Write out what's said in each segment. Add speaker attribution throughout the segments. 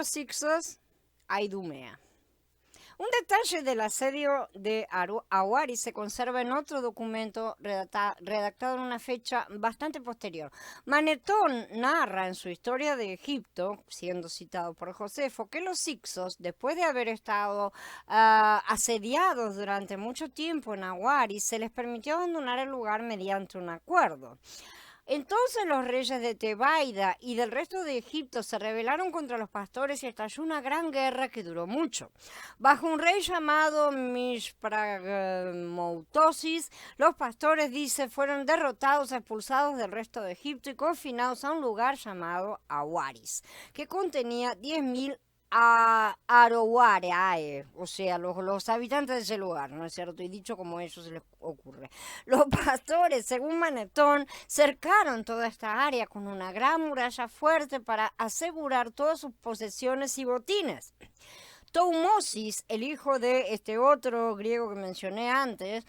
Speaker 1: los Hyksos a Idumea. Un detalle del asedio de Awaris se conserva en otro documento redactado en una fecha bastante posterior. Manetón narra en su historia de Egipto, siendo citado por Josefo, que los Hyksos, después de haber estado asediados durante mucho tiempo en Awaris, se les permitió abandonar el lugar mediante un acuerdo. Entonces los reyes de Tebaida y del resto de Egipto se rebelaron contra los pastores y estalló una gran guerra que duró mucho. Bajo un rey llamado Mishpragmoutosis, los pastores, dice, fueron derrotados, expulsados del resto de Egipto y confinados a un lugar llamado Awaris, que contenía 10.000 a Arowareae, o sea, los habitantes de ese lugar, ¿no es cierto? Y dicho como ellos se les ocurre. Los pastores, según Manetón, cercaron toda esta área con una gran muralla fuerte para asegurar todas sus posesiones y botines. Toumosis, el hijo de este otro griego que mencioné antes,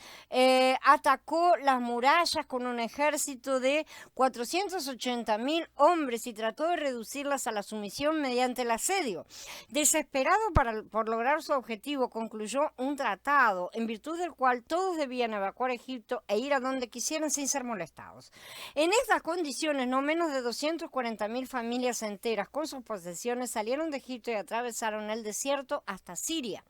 Speaker 1: atacó las murallas con un ejército de 480.000 hombres y trató de reducirlas a la sumisión mediante el asedio. Desesperado por lograr su objetivo, concluyó un tratado en virtud del cual todos debían evacuar Egipto e ir a donde quisieran sin ser molestados. En estas condiciones, no menos de 240.000 familias enteras con sus posesiones salieron de Egipto y atravesaron el desierto hasta Siria.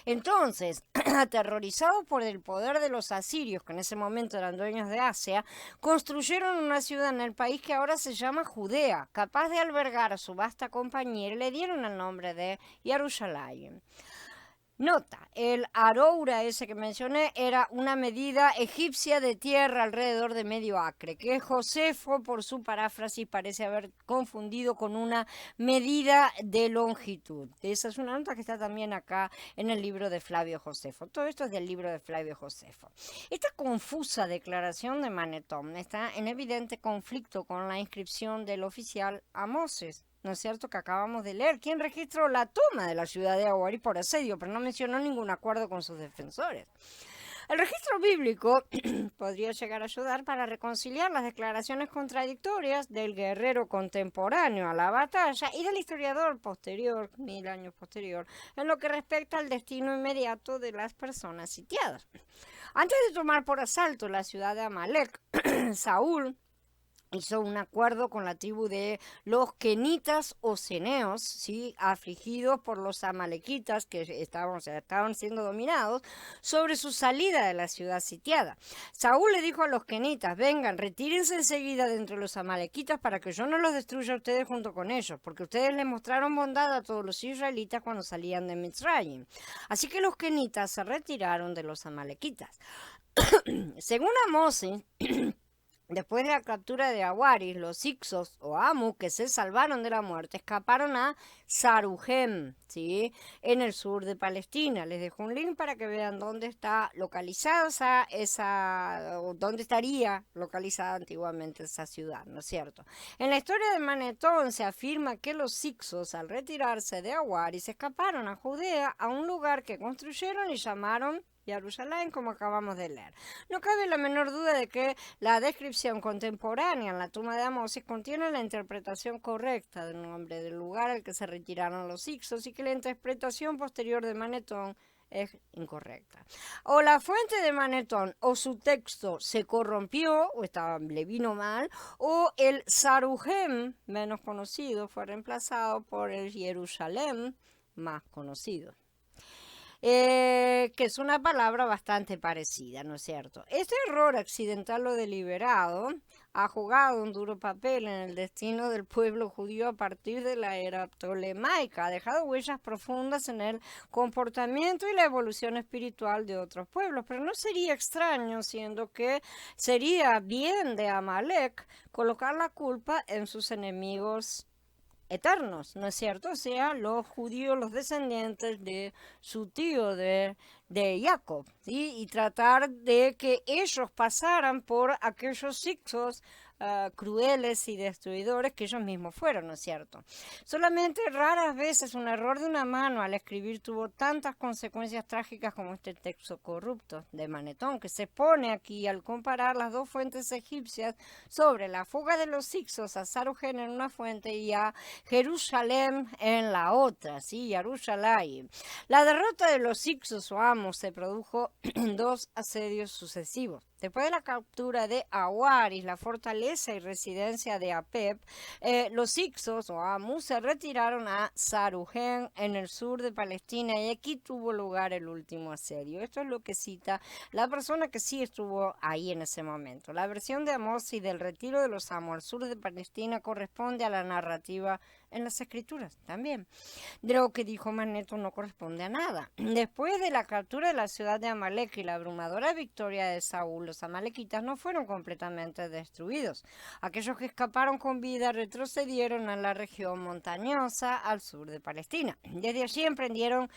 Speaker 1: Entonces, aterrorizados por el poder de los asirios, que en ese momento eran dueños de Asia, construyeron una ciudad en el país que ahora se llama Judea, capaz de albergar a su vasta compañía, y le dieron el nombre de Jerusalén. Nota, el aroura ese que mencioné era una medida egipcia de tierra alrededor de medio acre, que Josefo, por su paráfrasis, parece haber confundido con una medida de longitud. Esa es una nota que está también acá en el libro de Flavio Josefo. Todo esto es del libro de Flavio Josefo. Esta confusa declaración de Manetón está en evidente conflicto con la inscripción del oficial Amoses, ¿no es cierto?, que acabamos de leer, quien registró la toma de la ciudad de Awaris por asedio, pero no mencionó ningún acuerdo con sus defensores. El registro bíblico podría llegar a ayudar para reconciliar las declaraciones contradictorias del guerrero contemporáneo a la batalla y del historiador posterior, 1000 años posterior, en lo que respecta al destino inmediato de las personas sitiadas. Antes de tomar por asalto la ciudad de Amalek, Saúl hizo un acuerdo con la tribu de los kenitas o ceneos, ¿sí?, afligidos por los amalequitas que estaban siendo dominados, sobre su salida de la ciudad sitiada. Saúl le dijo a los kenitas: vengan, retírense enseguida de entre los amalequitas para que yo no los destruya a ustedes junto con ellos, porque ustedes le mostraron bondad a todos los israelitas cuando salían de Mitzrayim. Así que los kenitas se retiraron de los amalequitas. Según Amós, después de la captura de Awaris, los Hyksos o Amu, que se salvaron de la muerte, escaparon a Saruhem, ¿sí?, en el sur de Palestina. Les dejo un link para que vean dónde está localizada dónde estaría localizada antiguamente esa ciudad, ¿no es cierto? En la historia de Manetón se afirma que los Hyksos, al retirarse de Awaris, escaparon a Judea, a un lugar que construyeron y llamaron Jerusalén, como acabamos de leer. No cabe la menor duda de que la descripción contemporánea en la tumba de Amós contiene la interpretación correcta del nombre del lugar al que se retiraron los Hyksos y que la interpretación posterior de Manetón es incorrecta. O la fuente de Manetón o su texto se corrompió o le vino mal, o el Saruhem, menos conocido, fue reemplazado por el Jerusalén, más conocido. Que es una palabra bastante parecida, ¿no es cierto? Este error accidental o deliberado ha jugado un duro papel en el destino del pueblo judío a partir de la era ptolemaica, ha dejado huellas profundas en el comportamiento y la evolución espiritual de otros pueblos, pero no sería extraño, siendo que sería bien de Amalek colocar la culpa en sus enemigos eternos, ¿no es cierto? O sea, los judíos, los descendientes de su tío, de Jacob, ¿sí? Y tratar de que ellos pasaran por aquellos Hyksos crueles y destruidores que ellos mismos fueron, ¿no es cierto? Solamente raras veces un error de una mano al escribir tuvo tantas consecuencias trágicas como este texto corrupto de Manetón, que se pone aquí al comparar las dos fuentes egipcias sobre la fuga de los hicsos a Saruhen en una fuente y a Jerusalén en la otra, ¿sí? Jerusalén. La derrota de los hicsos o amos se produjo en dos asedios sucesivos. Después de la captura de Awaris, la fortaleza y residencia de Apep, los hicsos o Amus se retiraron a Saruhen en el sur de Palestina y aquí tuvo lugar el último asedio. Esto es lo que cita la persona que sí estuvo ahí en ese momento. La versión de Amós y del retiro de los Amos al sur de Palestina corresponde a la narrativa en las escrituras también. De lo que dijo Manetón no corresponde a nada. Después de la captura de la ciudad de Amalek y la abrumadora victoria de Saúl, los amalequitas no fueron completamente destruidos. Aquellos que escaparon con vida retrocedieron a la región montañosa al sur de Palestina. Desde allí emprendieron,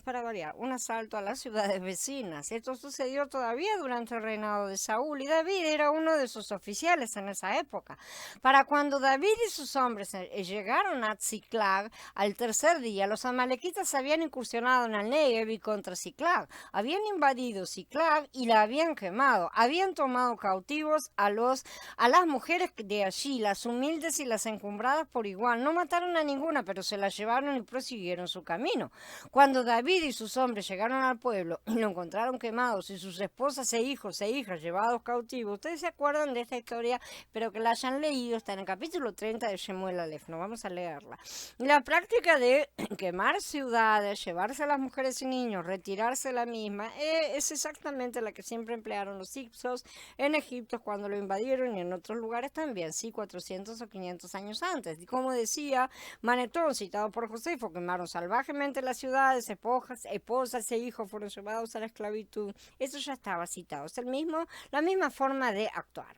Speaker 1: para variar, un asalto a las ciudades vecinas. Esto sucedió todavía durante el reinado de Saúl y David era uno de sus oficiales en esa época. Para cuando David y sus hombres llegaron a Ziklag al tercer día, los amalequitas habían incursionado en el Negev y contra Ziklag. Habían invadido Ziklag y la habían quemado. Habían tomado cautivos a las mujeres de allí, las humildes y las encumbradas por igual. No mataron a ninguna, pero se las llevaron y prosiguieron su camino. Cuando David y sus hombres llegaron al pueblo y lo encontraron quemados y sus esposas e hijos e hijas llevados cautivos. Ustedes se acuerdan de esta historia, pero que la hayan leído, está en el capítulo 30 de Shemuel Aleph, no vamos a leerla. La práctica de quemar ciudades, llevarse a las mujeres y niños, retirarse la misma, es exactamente la que siempre emplearon los hicsos en Egipto cuando lo invadieron y en otros lugares también, sí, 400 o 500 años antes. Y como decía Manetón, citado por Josefo, quemaron salvajemente las ciudades, esposas e hijos fueron llevados a la esclavitud. Eso ya estaba citado. Es la misma forma de actuar.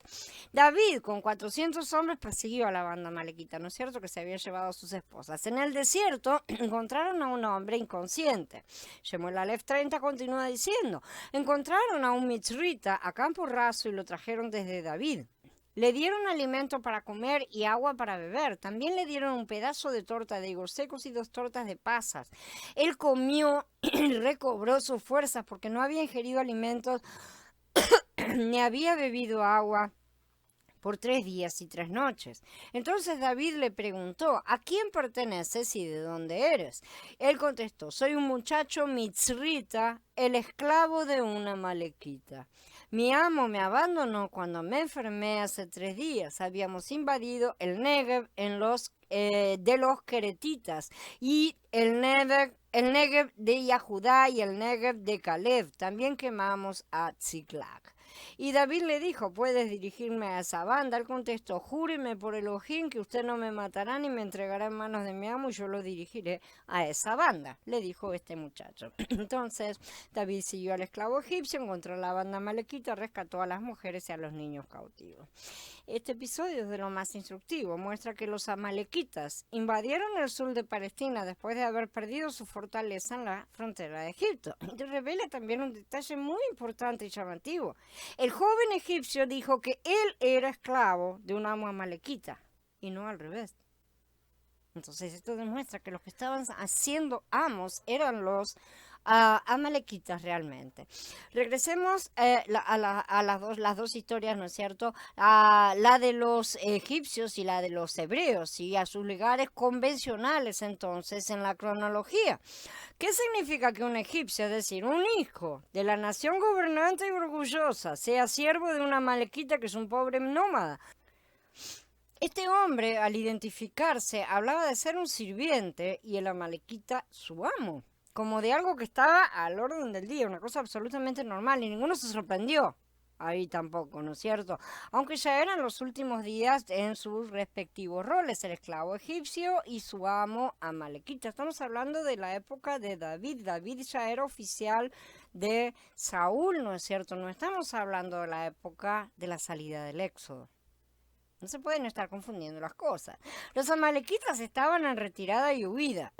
Speaker 1: David, con 400 hombres, persiguió a la banda malequita, ¿no es cierto?, que se había llevado a sus esposas. En el desierto encontraron a un hombre inconsciente. Shemuel Aleph 30 continúa diciendo, encontraron a un mitzrita a campo raso y lo trajeron desde David. Le dieron alimento para comer y agua para beber. También le dieron un pedazo de torta de higos secos y 2 tortas de pasas. Él comió y recobró sus fuerzas porque no había ingerido alimentos ni había bebido agua por 3 días y 3 noches. Entonces David le preguntó, ¿a quién perteneces y de dónde eres? Él contestó, soy un muchacho mitzrita, el esclavo de una malequita. Mi amo me abandonó cuando me enfermé hace 3 días. Habíamos invadido el Negev de los queretitas y el Negev de Yahudá y el Negev de Caleb. También quemamos a Ziklag. Y David le dijo, ¿puedes dirigirme a esa banda? Él contestó, júreme por Elohim que usted no me matará ni me entregará en manos de mi amo y yo lo dirigiré a esa banda, le dijo este muchacho. Entonces David siguió al esclavo egipcio, encontró la banda malequita, rescató a las mujeres y a los niños cautivos. Este episodio es de lo más instructivo, muestra que los amalequitas invadieron el sur de Palestina después de haber perdido su fortaleza en la frontera de Egipto. Y revela también un detalle muy importante y llamativo. El joven egipcio dijo que él era esclavo de un amo amalequita y no al revés. Entonces esto demuestra que los que estaban haciendo amos eran los amalequitas realmente. Regresemos a las dos historias, ¿no es cierto? A la de los egipcios y la de los hebreos y a sus lugares convencionales entonces en la cronología. ¿Qué significa que un egipcio, es decir, un hijo de la nación gobernante y orgullosa, sea siervo de una amalequita que es un pobre nómada? Este hombre, al identificarse, hablaba de ser un sirviente y el amalequita su amo, como de algo que estaba al orden del día, una cosa absolutamente normal, y ninguno se sorprendió. Ahí tampoco, ¿no es cierto? Aunque ya eran los últimos días en sus respectivos roles, el esclavo egipcio y su amo amalequita. Estamos hablando de la época de David. David ya era oficial de Saúl, ¿no es cierto? No estamos hablando de la época de la salida del Éxodo. No se pueden estar confundiendo las cosas. Los amalequitas estaban en retirada y huida.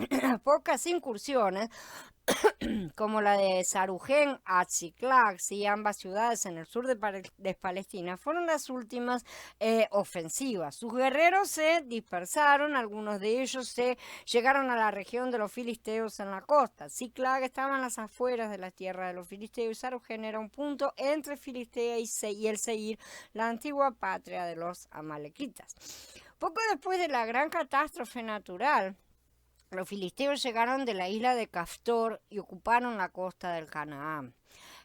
Speaker 1: Pocas incursiones como la de Sarujen a Ziklag, sí, ambas ciudades en el sur de Palestina, fueron las últimas ofensivas. Sus guerreros se dispersaron, algunos de ellos se llegaron a la región de los filisteos en la costa. Ziklag estaba en las afueras de la tierra de los filisteos y Sarujen era un punto entre Filistea y el Seir, la antigua patria de los amalequitas. Poco después de la gran catástrofe natural, los filisteos llegaron de la isla de Caftor y ocuparon la costa del Canaán.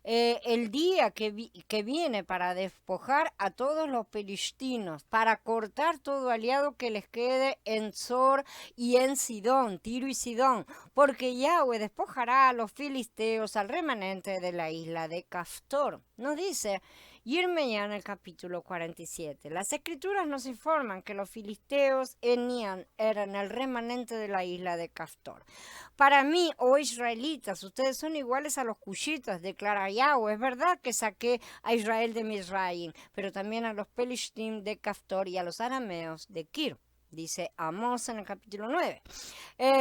Speaker 1: El día que viene para despojar a todos los filistinos, para cortar todo aliado que les quede en Zor y en Sidón, Tiro y Sidón, porque Yahweh despojará a los filisteos al remanente de la isla de Caftor. Nos dice Yirmeyá en el capítulo 47. Las escrituras nos informan que los filisteos eran el remanente de la isla de Caftor. Para mí, oh israelitas, ustedes son iguales a los cushitas, declara Yahweh. Es verdad que saqué a Israel de Misraim, pero también a los pelishtim de Caftor y a los arameos de Kir. Dice Amós en el capítulo 9.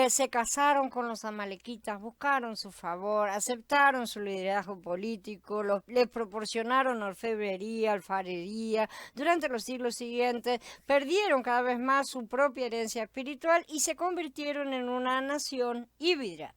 Speaker 1: Se casaron con los amalequitas, buscaron su favor, aceptaron su liderazgo político, les proporcionaron orfebrería, alfarería. Durante los siglos siguientes perdieron cada vez más su propia herencia espiritual y se convirtieron en una nación híbrida.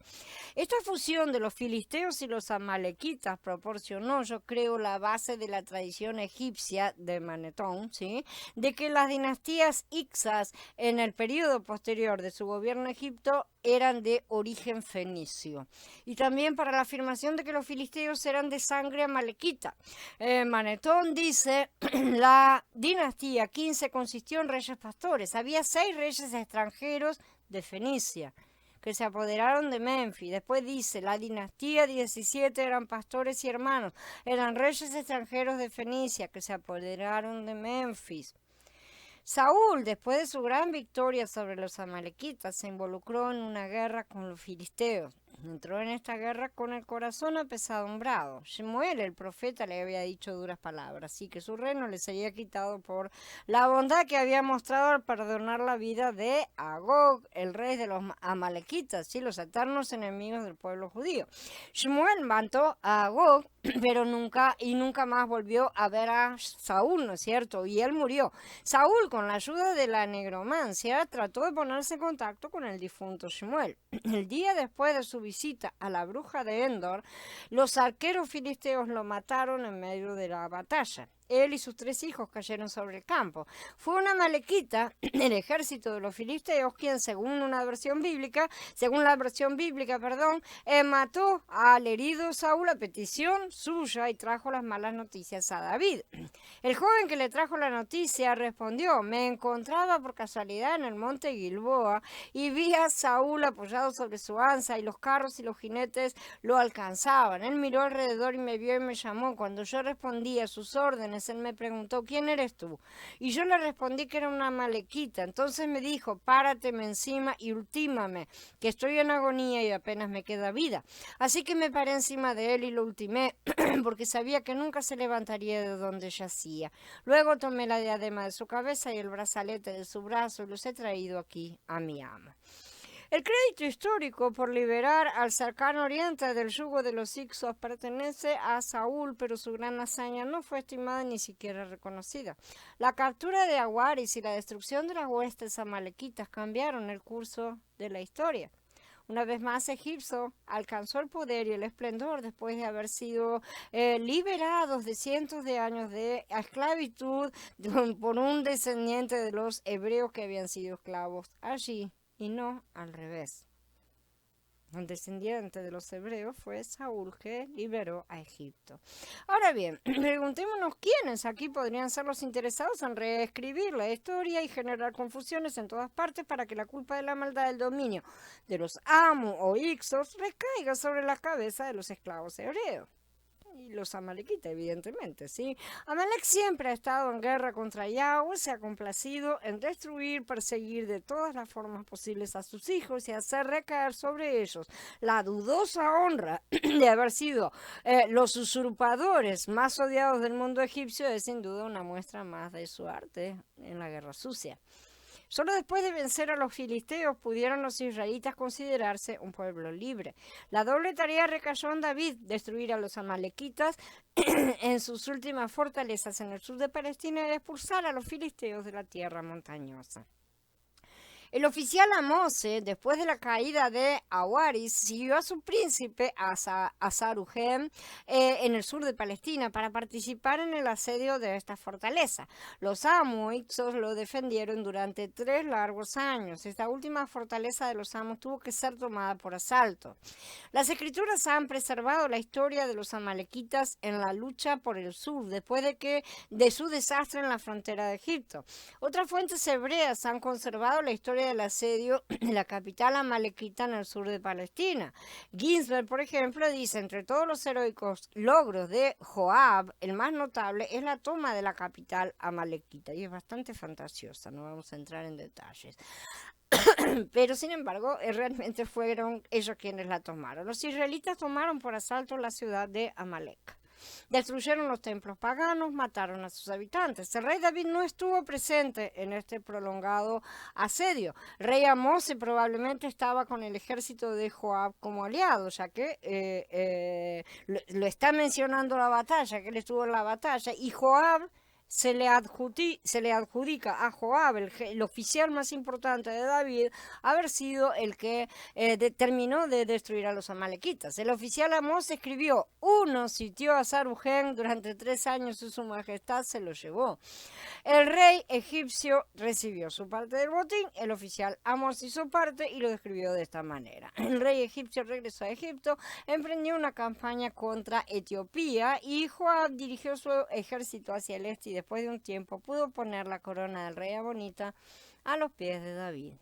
Speaker 1: Esta fusión de los filisteos y los amalequitas proporcionó, yo creo, la base de la tradición egipcia de Manetón, ¿sí?, de que las dinastías Ixas en el periodo posterior de su gobierno en Egipto eran de origen fenicio. Y también para la afirmación de que los filisteos eran de sangre amalequita. Manetón dice, la dinastía 15 consistió en reyes pastores. Había 6 reyes extranjeros de Fenicia que se apoderaron de Menfis. Después dice, la dinastía 17 eran pastores y hermanos. Eran reyes extranjeros de Fenicia que se apoderaron de Menfis. Saúl, después de su gran victoria sobre los amalequitas, se involucró en una guerra con los filisteos. Entró en esta guerra con el corazón apesadumbrado. Shemuel, el profeta, le había dicho duras palabras, así que su reino le sería quitado por la bondad que había mostrado al perdonar la vida de Agog, el rey de los amalequitas, ¿sí?, los eternos enemigos del pueblo judío. Shemuel mató a Agog, pero nunca más volvió a ver a Saúl, ¿no es cierto? Y él murió. Saúl, con la ayuda de la negromancia, trató de ponerse en contacto con el difunto Shemuel. El día después de su visita a la bruja de Endor, los arqueros filisteos lo mataron en medio de la batalla. Él y sus 3 hijos cayeron sobre el campo. Fue una amalequita, el ejército de los filisteos, quien según la versión bíblica, mató al herido Saúl a petición suya y trajo las malas noticias a David. El joven que le trajo la noticia respondió, me encontraba por casualidad en el monte Gilboa y vi a Saúl apoyado sobre su ansa y los carros y los jinetes lo alcanzaban. Él miró alrededor y me vio y me llamó. Cuando yo respondí a sus órdenes, él me preguntó, ¿quién eres tú? Y yo le respondí que era una amalequita. Entonces me dijo, párateme encima y ultímame, que estoy en agonía y apenas me queda vida. Así que me paré encima de él y lo ultimé, porque sabía que nunca se levantaría de donde yacía. Luego tomé la diadema de su cabeza y el brazalete de su brazo y los he traído aquí a mi amo. El crédito histórico por liberar al cercano oriente del yugo de los Ixos pertenece a Saúl, pero su gran hazaña no fue estimada ni siquiera reconocida. La captura de Aguaris y la destrucción de las huestes amalequitas cambiaron el curso de la historia. Una vez más, Egipto alcanzó el poder y el esplendor después de haber sido liberados de cientos de años de esclavitud por un descendiente de los hebreos que habían sido esclavos allí. Y no al revés. El descendiente de los hebreos fue Saúl, que liberó a Egipto. Ahora bien, preguntémonos quiénes aquí podrían ser los interesados en reescribir la historia y generar confusiones en todas partes para que la culpa de la maldad del dominio de los Amu o Ixos recaiga sobre la cabeza de los esclavos hebreos. Y los amalequitas, evidentemente, ¿sí? Amalek siempre ha estado en guerra contra Yahweh, se ha complacido en destruir, perseguir de todas las formas posibles a sus hijos y hacer recaer sobre ellos la dudosa honra de haber sido los usurpadores más odiados del mundo egipcio. Es sin duda una muestra más de su arte en la guerra sucia. Solo después de vencer a los filisteos pudieron los israelitas considerarse un pueblo libre. La doble tarea recayó en David, destruir a los amalequitas en sus últimas fortalezas en el sur de Palestina y expulsar a los filisteos de la tierra montañosa. El oficial Amose, después de la caída de Awaris, siguió a su príncipe Asarujem en el sur de Palestina para participar en el asedio de esta fortaleza. Los amorreos lo defendieron durante 3 largos años. Esta última fortaleza de los amos tuvo que ser tomada por asalto. Las escrituras han preservado la historia de los amalequitas en la lucha por el sur, después de su desastre en la frontera de Egipto. Otras fuentes hebreas han conservado la historia del asedio de la capital amalequita en el sur de Palestina. Ginsberg, por ejemplo, dice: entre todos los heroicos logros de Joab, el más notable es la toma de la capital amalequita. Y es bastante fantasiosa, no vamos a entrar en detalles. Pero sin embargo, realmente fueron ellos quienes la tomaron. Los israelitas tomaron por asalto la ciudad de Amalek. Destruyeron los templos paganos, mataron a sus habitantes. El rey David no estuvo presente en este prolongado asedio. El rey Amose probablemente estaba con el ejército de Joab como aliado, ya que lo está mencionando la batalla, que él estuvo en la batalla, y Joab se le adjudica a Joab, el oficial más importante de David, haber sido el que terminó de destruir a los amalequitas. El oficial Amós escribió: uno sitió a Sarujen durante 3 años y su majestad se lo llevó. El rey egipcio recibió su parte del botín, el oficial Amós hizo parte y lo describió de esta manera. El rey egipcio regresó a Egipto, emprendió una campaña contra Etiopía y Joab dirigió su ejército hacia el este y después de un tiempo pudo poner la corona del rey Abonita a los pies de David.